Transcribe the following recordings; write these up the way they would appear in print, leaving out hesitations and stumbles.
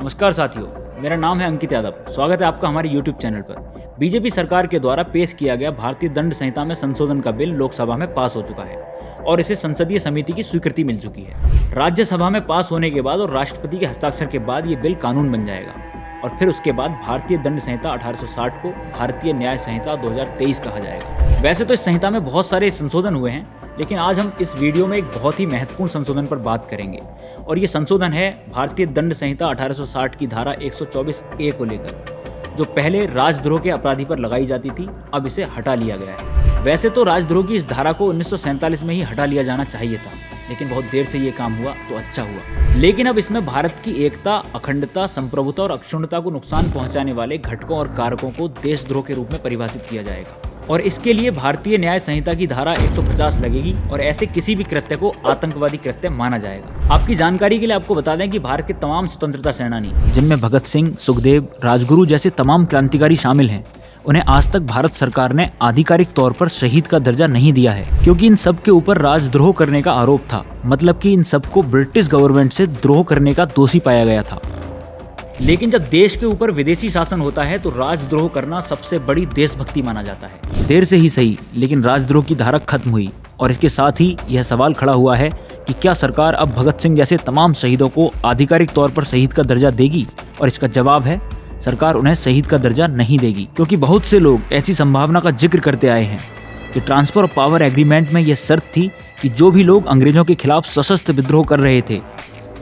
नमस्कार साथियों, मेरा नाम है अंकित यादव। स्वागत है आपका हमारे YouTube चैनल पर। बीजेपी सरकार के द्वारा पेश किया गया भारतीय दंड संहिता में संशोधन का बिल लोकसभा में पास हो चुका है और इसे संसदीय समिति की स्वीकृति मिल चुकी है। राज्यसभा में पास होने के बाद और राष्ट्रपति के हस्ताक्षर के बाद ये बिल कानून बन जाएगा और फिर उसके बाद भारतीय दंड संहिता 1860 को भारतीय न्याय संहिता 2023 कहा जाएगा। वैसे तो इस संहिता में बहुत सारे संशोधन हुए हैं, लेकिन आज हम इस वीडियो में एक बहुत ही महत्वपूर्ण संशोधन पर बात करेंगे और ये संशोधन है भारतीय दंड संहिता 1860 की धारा 124A को लेकर, जो पहले राजद्रोह के अपराधी पर लगाई जाती थी, अब इसे हटा लिया गया है। वैसे तो राजद्रोह की इस धारा को 1947 में ही हटा लिया जाना चाहिए था, लेकिन बहुत देर से ये काम हुआ तो अच्छा हुआ। लेकिन अब इसमें भारत की एकता, अखंडता, संप्रभुता और अक्षुण्णता को नुकसान पहुंचाने वाले घटकों और कारकों को देशद्रोह के रूप में परिभाषित किया जाएगा और इसके लिए भारतीय न्याय संहिता की धारा 150 लगेगी और ऐसे किसी भी कृत्य को आतंकवादी कृत्य माना जाएगा। आपकी जानकारी के लिए आपको बता दें कि भारत के तमाम स्वतंत्रता सेनानी, जिनमें भगत सिंह, सुखदेव, राजगुरु जैसे तमाम क्रांतिकारी शामिल हैं, उन्हें आज तक भारत सरकार ने आधिकारिक तौर पर शहीद का दर्जा नहीं दिया है, क्योंकि इन सब के ऊपर राजद्रोह करने का आरोप था। मतलब कि इन सबको ब्रिटिश गवर्नमेंट से द्रोह करने का दोषी पाया गया था। लेकिन जब देश के ऊपर विदेशी शासन होता है तो राजद्रोह करना सबसे बड़ी देशभक्ति माना जाता है। देर से ही सही, लेकिन राजद्रोह की धारा खत्म हुई और इसके साथ ही यह सवाल खड़ा हुआ है कि क्या सरकार अब भगत सिंह जैसे तमाम शहीदों को आधिकारिक तौर पर शहीद का दर्जा देगी? और इसका जवाब है, सरकार उन्हें शहीद का दर्जा नहीं देगी, क्योंकि बहुत से लोग ऐसी संभावना का जिक्र करते आए हैं कि ट्रांसफर ऑफ पावर एग्रीमेंट में यह शर्त थी कि जो भी लोग अंग्रेजों के खिलाफ सशस्त्र विद्रोह कर रहे थे,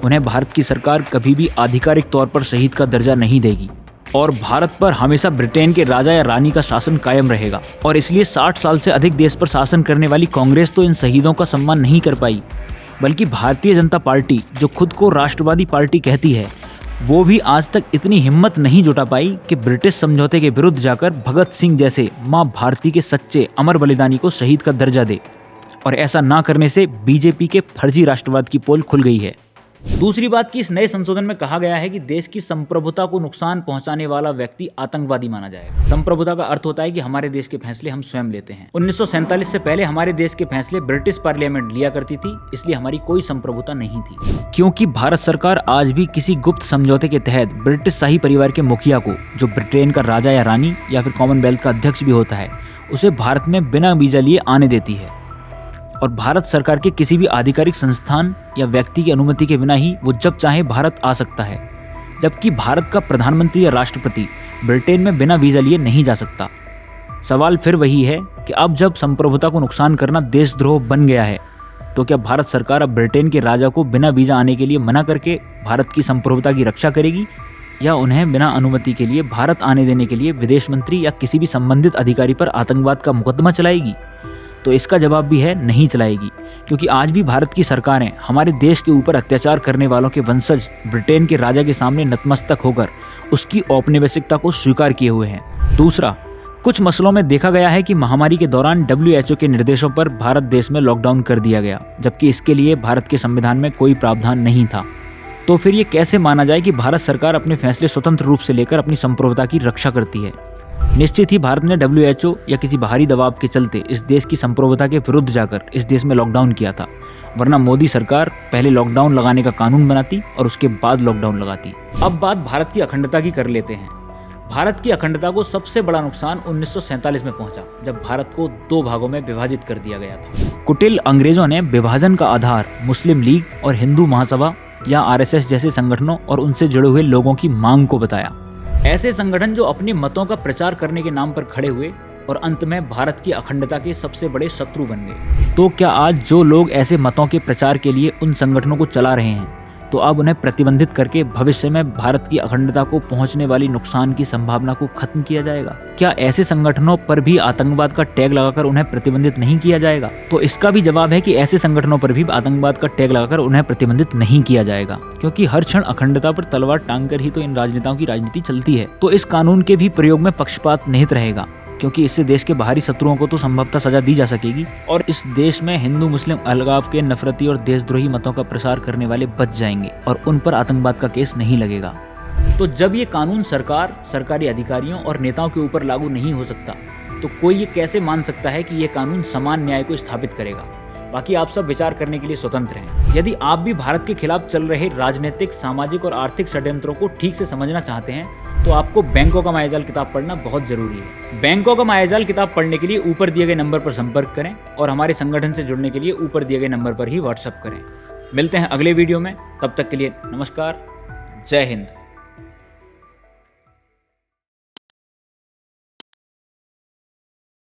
उन्हें भारत की सरकार कभी भी आधिकारिक तौर पर शहीद का दर्जा नहीं देगी और भारत पर हमेशा ब्रिटेन के राजा या रानी का शासन कायम रहेगा। और इसलिए 60 साल से अधिक देश पर शासन करने वाली कांग्रेस तो इन शहीदों का सम्मान नहीं कर पाई, बल्कि भारतीय जनता पार्टी, जो खुद को राष्ट्रवादी पार्टी कहती है, वो भी आज तक इतनी हिम्मत नहीं जुटा पाई कि ब्रिटिश समझौते के विरुद्ध जाकर भगत सिंह जैसे मां भारती के सच्चे अमर बलिदानी को शहीद का दर्जा दे। और ऐसा ना करने से बीजेपी के फर्जी राष्ट्रवाद की पोल खुल गई है। दूसरी बात कि इस नए संशोधन में कहा गया है कि देश की संप्रभुता को नुकसान पहुंचाने वाला व्यक्ति आतंकवादी माना जाएगा। संप्रभुता का अर्थ होता है कि हमारे देश के फैसले हम स्वयं लेते हैं। 1947 से पहले हमारे देश के फैसले ब्रिटिश पार्लियामेंट लिया करती थी, इसलिए हमारी कोई संप्रभुता नहीं थी। क्योंकि भारत सरकार आज भी किसी गुप्त समझौते के तहत ब्रिटिश शाही परिवार के मुखिया को, जो ब्रिटेन का राजा या रानी या फिर कॉमनवेल्थ का अध्यक्ष भी होता है, उसे भारत में बिना वीजा लिए आने देती है और भारत सरकार के किसी भी आधिकारिक संस्थान या व्यक्ति की अनुमति के बिना ही वो जब चाहे भारत आ सकता है। जबकि भारत का प्रधानमंत्री या राष्ट्रपति ब्रिटेन में बिना वीजा लिए नहीं जा सकता। सवाल फिर वही है कि अब जब संप्रभुता को नुकसान करना देशद्रोह बन गया है, तो क्या भारत सरकार अब ब्रिटेन के राजा को बिना वीजा आने के लिए मना करके भारत की संप्रभुता की रक्षा करेगी, या उन्हें बिना अनुमति के लिए भारत आने देने के लिए विदेश मंत्री या किसी भी संबंधित अधिकारी पर आतंकवाद का मुकदमा चलाएगी? तो इसका जवाब भी है, नहीं चलाएगी, क्योंकि आज भी भारत की सरकारें हमारे देश के ऊपर अत्याचार करने वालों के वंशज ब्रिटेन के राजा के सामने नतमस्तक होकर उसकी औपनिवेशिकता को स्वीकार किए हुए हैं। दूसरा, कुछ मसलों में देखा गया है कि महामारी के दौरान WHO के निर्देशों पर भारत देश में लॉकडाउन कर दिया गया, जबकि इसके लिए भारत के संविधान में कोई प्रावधान नहीं था। तो फिर ये कैसे माना जाए कि भारत सरकार अपने फैसले स्वतंत्र रूप से लेकर अपनी संप्रभुता की रक्षा करती है? निश्चित ही भारत ने WHO या किसी बाहरी दबाव के चलते इस देश की संप्रभुता के विरुद्ध जाकर इस देश में लॉकडाउन किया था, वरना मोदी सरकार पहले लॉकडाउन लगाने का कानून बनाती और उसके बाद लॉकडाउन लगाती। अब बात भारत की अखंडता की कर लेते हैं। भारत की अखंडता को सबसे बड़ा नुकसान 1947 में पहुंचा, जब भारत को 2 भागों में विभाजित कर दिया गया था। कुटिल अंग्रेजों ने विभाजन का आधार मुस्लिम लीग और हिंदू महासभा या RSS जैसे संगठनों और उनसे जुड़े हुए लोगों की मांग को बताया। ऐसे संगठन जो अपने मतों का प्रचार करने के नाम पर खड़े हुए और अंत में भारत की अखंडता के सबसे बड़े शत्रु बन गए। तो क्या आज जो लोग ऐसे मतों के प्रचार के लिए उन संगठनों को चला रहे हैं, तो अब उन्हें प्रतिबंधित करके भविष्य में भारत की अखंडता को पहुंचने वाली नुकसान की संभावना को खत्म किया जाएगा? क्या ऐसे संगठनों पर भी आतंकवाद का टैग लगाकर उन्हें प्रतिबंधित नहीं किया जाएगा? तो इसका भी जवाब है कि ऐसे संगठनों पर भी आतंकवाद का टैग लगाकर उन्हें प्रतिबंधित नहीं किया जाएगा, क्योंकि हर क्षण अखंडता पर तलवार टांग कर ही तो इन राजनेताओं की राजनीति चलती है। तो इस कानून के भी प्रयोग में पक्षपात निहित रहेगा, क्योंकि इससे देश के बाहरी शत्रुओं को तो संभवतः सजा दी जा सकेगी और इस देश में हिंदू मुस्लिम अलगाव के नफरती और देशद्रोही मतों का प्रसार करने वाले बच जाएंगे और उन पर आतंकवाद का केस नहीं लगेगा। तो जब ये कानून सरकार, सरकारी अधिकारियों और नेताओं के ऊपर लागू नहीं हो सकता, तो कोई ये कैसे मान सकता है कि ये कानून समान न्याय को स्थापित करेगा? बाकी आप सब विचार करने के लिए स्वतंत्र हैं। यदि आप भी भारत के खिलाफ चल रहे राजनीतिक, सामाजिक और आर्थिक षड्यंत्रों को ठीक से समझना चाहते हैं तो आपको बैंकों का मायाजाल किताब पढ़ना बहुत जरूरी है। बैंकों का मायाजाल किताब पढ़ने के लिए ऊपर दिए गए नंबर पर संपर्क करें और हमारे संगठन से जुड़ने के लिए ऊपर दिए गए नंबर पर ही व्हाट्सएप करें। मिलते हैं अगले वीडियो में, तब तक के लिए नमस्कार, जय हिंद।